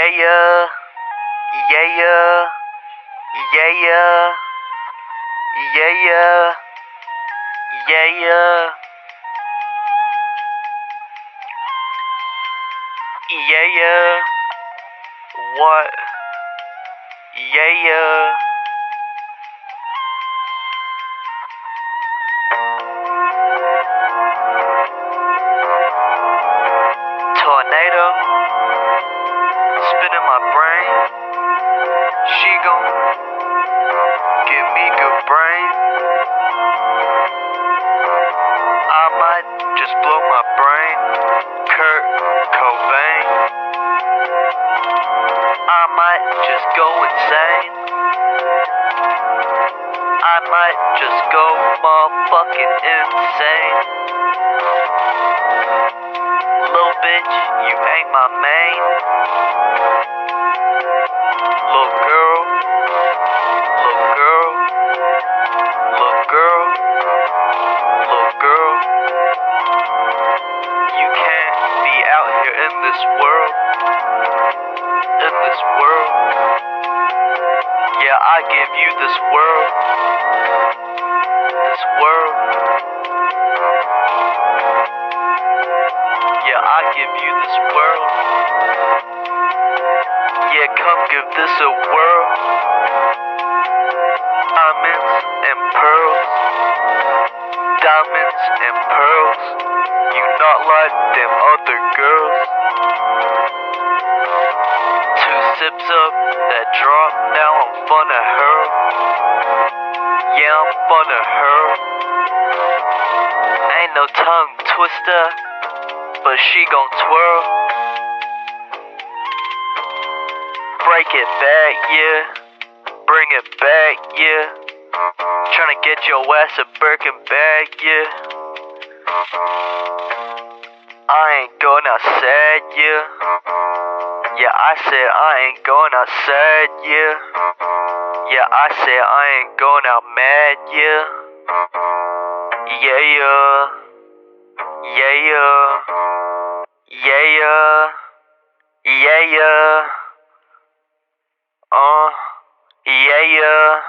Yeah, yeah, yeah, yeah, yeah, yeah, yeah, yeah, yeah, yeah, yeah, yeah, what? Yeah, yeah. Tornado, spinning my brain. She gon' give me good brain. I might just blow my brain. Kurt Cobain. I might just go insane. I might just go motherfucking insane. Little bitch, you ain't my main. Little girl, little girl, little girl, little girl. You can't be out here in this world. In this world. Yeah, I give you this world. This world. Yeah, I give you this world. Yeah, come give this a whirl. Diamonds and pearls. Diamonds and pearls. You not like them other girls. Two sips up that drop, now I'm funna hurl. Yeah, I'm funna hurl. Ain't no tongue twister, but she gon' twirl. Break it back, yeah. Bring it back, yeah. Tryna get your ass a Birkin bag, yeah. I ain't going outside, yeah. Yeah, I said I ain't going outside, yeah. Yeah, I said I ain't going out mad, yeah. Yeah, yeah. Yeah, yeah. Yeah, yeah. Yeah, yeah. Yeah, yeah.